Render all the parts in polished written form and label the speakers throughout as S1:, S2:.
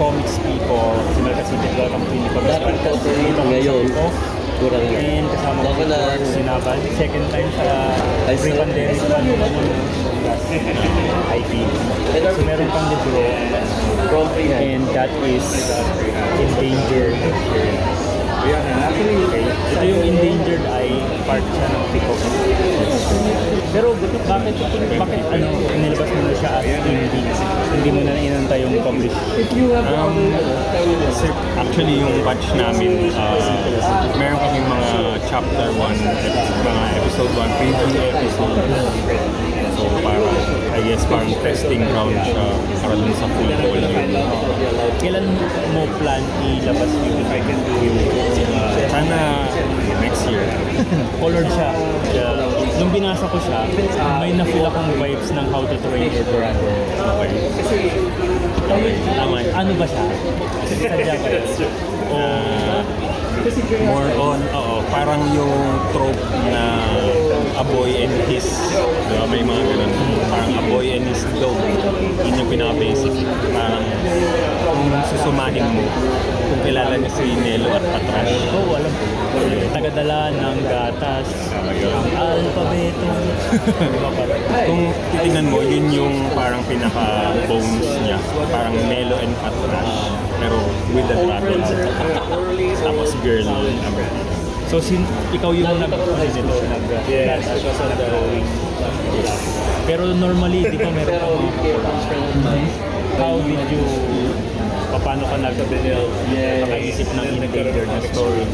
S1: comics people, similar kasi welcome to Unicorn Spartans. Dito ngayon, and kasama ko sinaban. Second time sa pre-pandemic IP. So meron pang libro, and that is Endangered. Okay. Ito yung Endangered ay part siya ng Peacock. Pero bakit nilabas mo na siya as indie? Hindi mo na inantay yung publish?
S2: Actually, yung batch namin, meron kaming mga chapter 1, mga episode 1, preview episode. So parang, I guess parang testing ground siya para dun sa full whole.
S1: Kailan mo plan ilabas yung
S2: sana next year.
S1: Colored siya. Nung binasa ko siya, may na-feel akong vibes ng How to Train Your Dragon.
S2: Okay. Tama.
S1: Ano ba siya? Sadya ba yun?
S2: More on, parang yung trope na a boy and his, diba? May mga ganun, parang a boy and his dog, yun yung pinaka-basic. Parang kung susumahin mo, kung kilala niyo si Nelo at Patrash.
S1: Oo, alam ko. Tagadala ng gatas, ang alpabeto.
S2: Kung titingnan mo, yun yung parang pinaka-bones niya. Parang Nelo and Patrash, pero with the dragon. Tapos girl number.
S1: So ikaw yung nag-drawing. Pero normally, di ba meron ka mga how did you, paano ka nakaisip ng Endangered na story?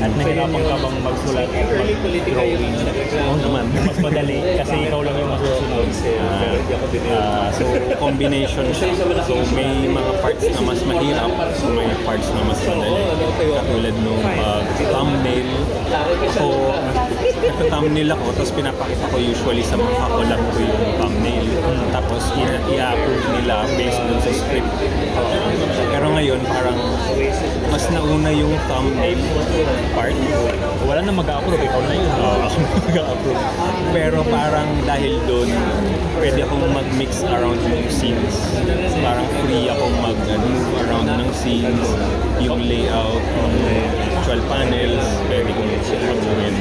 S1: At nahirapan ka bang magsulat at mag-drawing?
S2: Oo naman.
S1: Mas madali kasi ikaw lang yung masusunod.
S2: So combination siya. So may mga parts na mas mahirap, so may parts na mas madali. Katulad nung thumbnail. So thumbnail ako, tapos pinapakita ko usually sa mga kakulab ko yung thumbnail. Tapos i-approve nila based dun sa script. Pero ngayon parang mas nauna yung thumbnail part.
S1: Wala na mag-a-approve, ikaw na yun.
S2: Mag-a-approve. Pero parang dahil doon, pwede akong mag-mix around yung scenes. Parang free akong mag-move around ng scenes, yung layout, yung actual panels, pwede kong mag-win.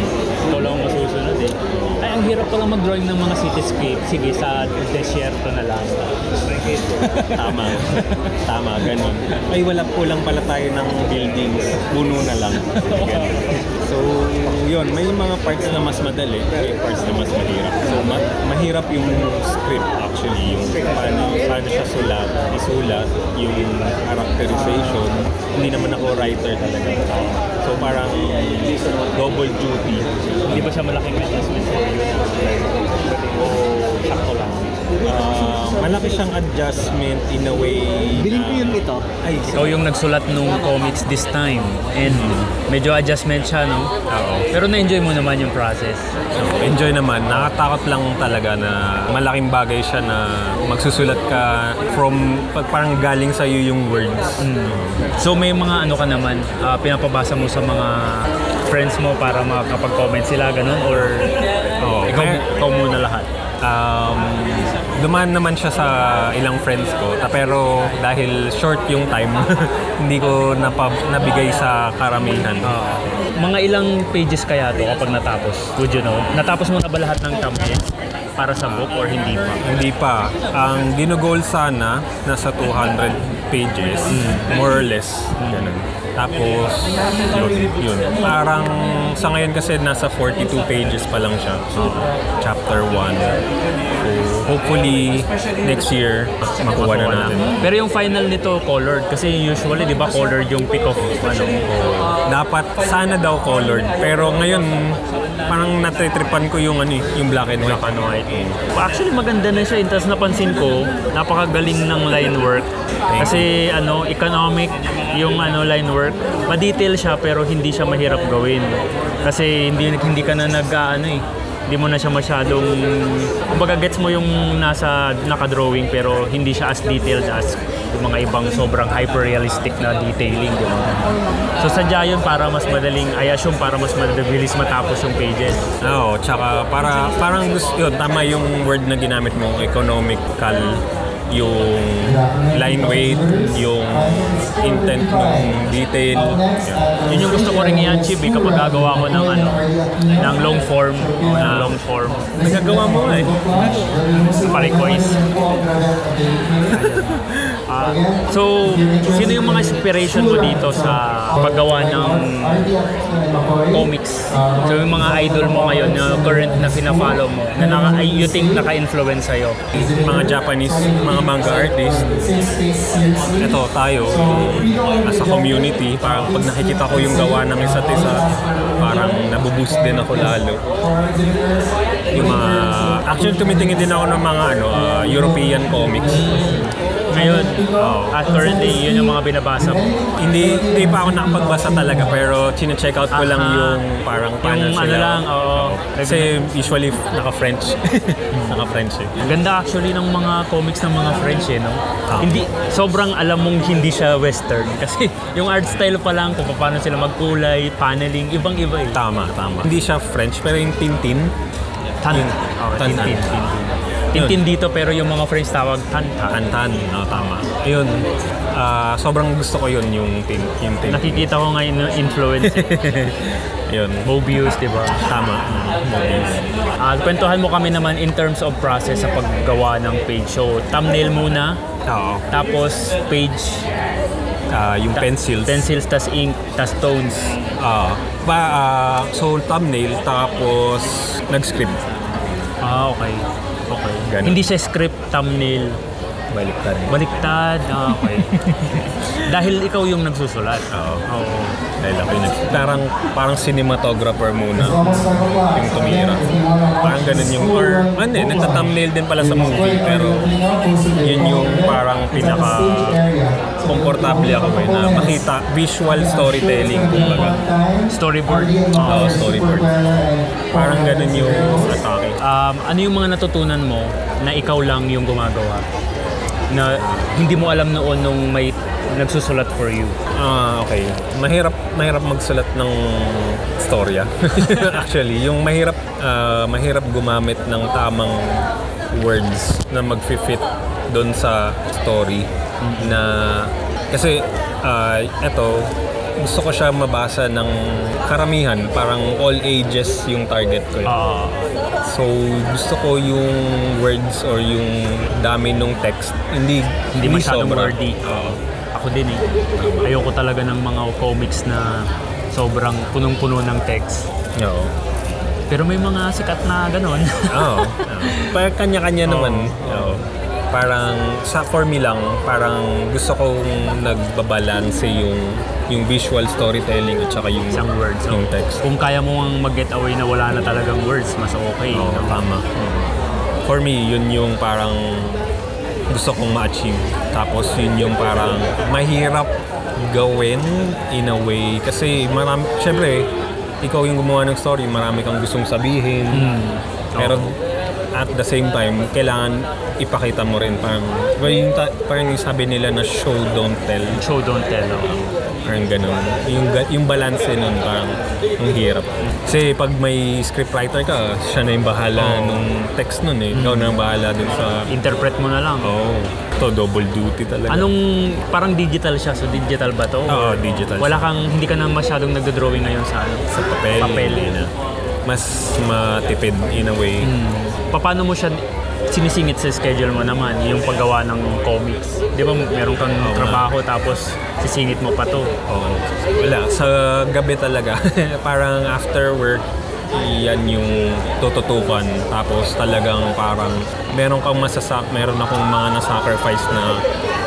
S1: Ikaw lang masusunod eh. Ay, ang hirap palang mag-drawing ng mga cityscape. Sige, sa desierto na lang.
S2: Tama, ganun. Ay, kulang pala tayo ng buildings, puno na lang. Ganun. So, yun, may mga parts na mas madali, may parts na mas mahirap. So, mahirap yung script actually, yung paano siya isulat, yung characterization. Hindi naman ako writer talaga. So, parang double duty.
S1: Hindi ba siya malaking adjustment for you? O sakto lang?
S2: Malaki siyang adjustment in a way.
S3: Bilhin ko yun ito.
S1: Ay, ikaw yung nagsulat nung comics this time. And medyo adjustment siya, no?
S2: Oo.
S1: Pero na-enjoy mo naman yung process.
S2: So, enjoy naman. Nakakatakot lang talaga na malaking bagay siya na magsusulat ka from parang galing sa iyo yung words.
S1: So may mga ano ka naman, pinapabasa mo sa mga friends mo para makapag-comment sila, ganun? Or ikaw muna lahat?
S2: Dumaan naman siya sa ilang friends ko, pero dahil short yung time, hindi ko nabigay sa karamihan.
S1: Mga ilang pages kaya to kapag natapos? Would you know? Natapos mo na ba lahat ng thumbnail para sa book or hindi pa?
S2: Hindi pa. Ang ginugol sana, nasa 200 pages, more or less. Ganun. Tapos, yun. Parang sa ngayon kasi nasa 42 pages pa lang siya. Chapter 1. So, hopefully, next year, makuha na natin.
S1: Pero yung final nito, colored. Kasi usually, di ba, colored yung pick of ano?
S2: Dapat, sana daw colored. Pero ngayon, parang natitripan ko yung black and white.
S1: Actually, maganda na siya. Tapos napansin ko, napakagaling ng line work. Kasi, economic yung line work. Ma-detail siya pero hindi siya mahirap gawin. Kasi hindi ka na hindi mo na siya masyadong, kumbaga gets mo yung nasa naka-drawing pero hindi siya as detailed as yung mga ibang sobrang hyper-realistic na detailing, diba? So sadya yun para mas madaling, I assume para mas madabilis matapos yung pages.
S2: Oo, tsaka parang yun, tama yung word na ginamit mo, economical. yung line weight, yung intent ng detail.
S1: Yun yung gusto ko rin i-achieve kapag gagawa ko ng ng long form.
S2: Nagagawa mo nga eh.
S1: Parikoys. So, sino yung mga inspiration mo dito sa paggawa ng comics? So, yung mga idol mo ngayon na current na fina-follow mo, na you think naka-influence sa'yo?
S2: Mga Japanese, mga manga artists. Ito, tayo, as a community, parang pag nakikita ko yung gawa ng isa't isa, parang nabuboost din ako lalo. Yung mga, actually tumitingin din ako ng mga European comics.
S1: Ngayon, at currently, yun yung mga binabasa mo.
S2: Hindi pa ako nakapagbasa talaga, pero chine-check out ko lang yung parang paano
S1: Yung
S2: sila.
S1: lang, oo.
S2: Kasi usually naka-French. Naka-French eh.
S1: Ang ganda actually ng mga comics ng mga French no? Hindi, sobrang alam mong hindi siya western. Kasi yung art style pa lang, kung paano sila magkulay, paneling, ibang-iba eh.
S2: Tama. Hindi siya French, pero yung Tintin.
S1: Tintin. Tintin dito, pero yung mga French tawag Tantan.
S2: Tama. Ayun, sobrang gusto ko yun, yung Tintin.
S1: Nakikita ko ngayon yung influence.
S2: Yun.
S1: Mobius, di ba?
S2: Tama. Mobius.
S1: Kwentuhan mo kami naman in terms of process sa paggawa ng page. So, thumbnail muna,
S2: Oo.
S1: tapos page,
S2: Yung pencils.
S1: pencils, tas ink, tas tones.
S2: So, thumbnail, tapos nag-script.
S1: Okay.
S2: Ganun.
S1: Hindi siya script, thumbnail. Baliktad. Okay. Dahil ikaw yung nagsusulat.
S2: Oo. Dahil ako yung parang cinematographer muna yung tumira. Parang ganun yung, or nagta-thumbnail din pala sa movie, pero yun yung parang pinaka-komportable ako na makita visual storytelling, kumbaga.
S1: Storyboard.
S2: Storyboard. Parang ganun yung atake.
S1: Ano yung mga natutunan mo na ikaw lang yung gumagawa? Na hindi mo alam noon nung may nagsusulat for you?
S2: Okay. Mahirap magsulat ng storya. Actually, yung mahirap gumamit ng tamang words na mag-fit doon sa story. Na kasi gusto ko siya mabasa ng karamihan, parang all ages yung target ko. So gusto ko yung words or yung dami nung text hindi
S1: masyadong
S2: sobra.
S1: wordy. Ako din eh. Ayoko talaga ng mga comics na sobrang punong-puno ng text.
S2: Oo.
S1: Pero may mga sikat na ganon.
S2: Parang kanya-kanya naman. Oo. Parang for me lang, parang gusto kong nagbabalanse yung visual storytelling at saka yung
S1: Isang words.
S2: yung text.
S1: Kung kaya mo mag-get away na wala na talagang words, mas okay.
S2: Tama. For me, yun yung parang gusto kong ma-achieve. Tapos yun yung parang mahirap gawin in a way. Kasi syempre, ikaw yung gumawa ng story, marami kang gustong sabihin. Pero at the same time, kailangan ipakita mo rin parang yung sabi nila na show, don't tell.
S1: Show, don't tell.
S2: Parang ganun. Yung balance nun parang ang hirap. Kasi pag may scriptwriter ka, siya na yung bahala nung text nun eh. Ikaw na yung bahala dun sa...
S1: Interpret mo na lang.
S2: Ito double duty talaga.
S1: Parang digital siya? So digital ba to?
S2: Oo, digital.
S1: Hindi ka na masyadong nagdo-drawing ngayon sa
S2: papel. Mas matipid in a way.
S1: Paano mo siya sinisingit sa schedule mo naman, yung paggawa ng comics? Di ba meron kang trabaho tapos sisingit mo pa to?
S2: Wala. Sa gabi talaga. Parang after work, yan yung tututukan. Tapos talagang parang meron akong mga na-sacrifice na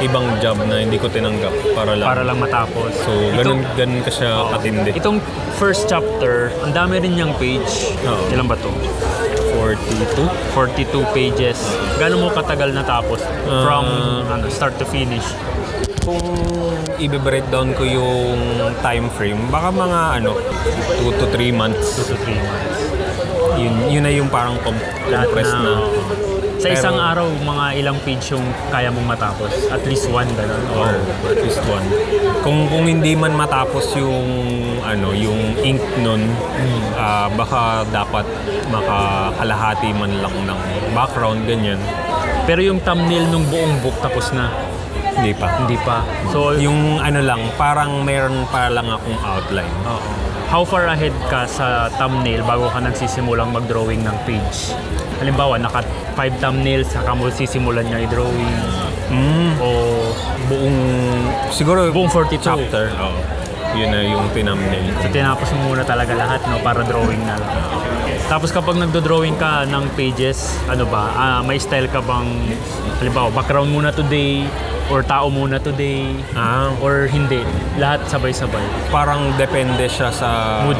S2: ibang job na hindi ko tinanggap para lang
S1: matapos.
S2: So, ganun ka siya katindi.
S1: Itong first chapter, ang dami rin niyang page. Ilan ba to? 42 pages. Gano'n mo katagal natapos? From start to finish?
S2: Kung i-breakdown ko yung time frame, baka mga 2 to 3 months.
S1: 2 to 3 months.
S2: Yun na yung parang compressed na.
S1: Sa isang araw, mga ilang page yung kaya mong matapos? At least one, gano'n?
S2: At least one. Kung hindi man matapos yung ink nun, baka dapat makakalahati man lang ng background, ganyan.
S1: Pero yung thumbnail nung buong book tapos na.
S2: Hindi pa.
S1: Hindi pa. So,
S2: Yung ano lang, parang meron pa lang akong outline.
S1: how far ahead ka sa thumbnail bago ka nagsisimulang mag-drawing ng page? Halimbawa, naka 5 thumbnails, saka mo sisimulan niya i-drawing. O
S2: Siguro
S1: buong 42.
S2: chapter. Oo. Yun na yung thumbnail.
S1: So, tinapos mo muna talaga lahat, no? Para drawing na lang. Tapos kapag nagdo-drawing ka ng pages, ano ba, may style ka bang, halimbawa, background muna today, or tao muna today, or hindi? Lahat sabay-sabay.
S2: Parang depende siya sa mood.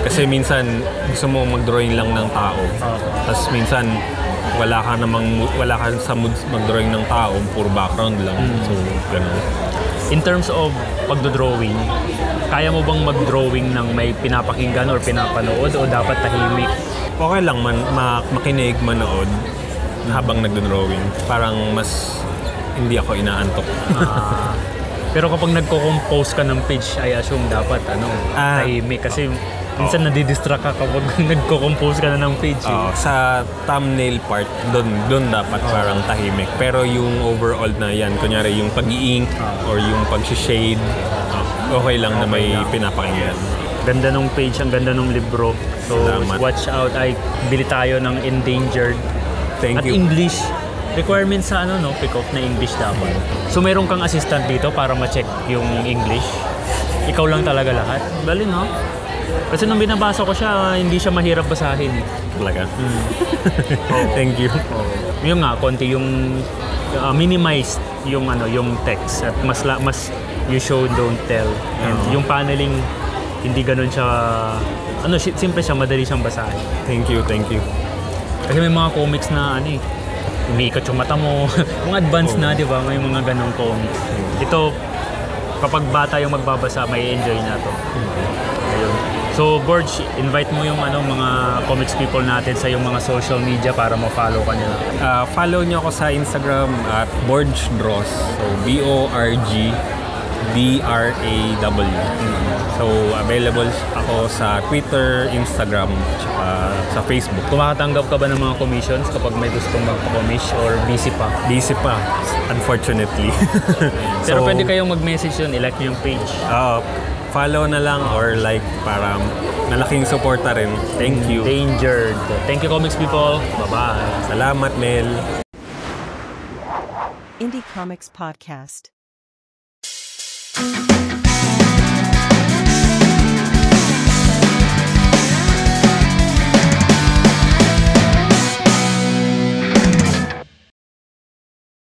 S2: Kasi minsan gusto mo mag-drawing lang ng tao. Tapos minsan wala ka sa mood mag-drawing ng tao, puro background lang. So, ganun.
S1: In terms of pagdo-drawing, kaya mo bang mag-drawing ng may pinapakinggan or pinapanood o dapat tahimik?
S2: Okay lang makinig, manood habang nagdo-drawing. Parang mas hindi ako inaantok.
S1: Pero kapag nagko-compose ka ng page, I assume dapat tahimik kasi minsan nadidistract ka kapag nagko-compose ka na ng page.
S2: Sa thumbnail part, doon dapat parang tahimik. Pero yung overall na yan, kunyari yung pag-i-ink or yung pag-shade, okay lang na may pinapakinggan.
S1: Ganda nung page, ang ganda nung libro. So,
S2: Salamat.
S1: watch out. Bili tayo ng Endangered.
S2: Thank
S1: At
S2: you.
S1: English. Requirement sa pick-off na English dapat. So, meron kang assistant dito para ma-check yung English. Ikaw lang talaga lahat. Galing, no? Kasi nung binabasa ko siya, hindi siya mahirap basahin.
S2: Talaga. Thank you.
S1: Yung nga, konti yung minimized yung yung text at mas you show, don't tell. And yung paneling, hindi ganun siya, simple siya, madali siyang basahin.
S2: Thank you.
S1: Kasi may mga comics na umiikot yung mata mo. Mga advanced na, di ba? May mga ganong comics. Ito, kapag bata yung magbabasa, may enjoy na to. Ayun. So, Borge, invite mo yung mga comics people natin sa yung mga social media para ma-follow ka nila.
S2: Follow niyo ako sa Instagram at Borge Draws. So, BORGDRAW. So, available ako sa Twitter, Instagram, tsaka sa Facebook.
S1: Kumakatanggap ka ba ng mga commissions kapag may gustong magpa-commish or busy pa?
S2: Busy pa, unfortunately.
S1: Pero pwede kayong mag-message yun, i-like nyo yung page.
S2: Follow na lang or like para malaking suporta rin. Thank you.
S1: Endangered. Thank you, comics people. Bye-bye.
S2: Salamat, Mel.
S3: Indie Comics Podcast.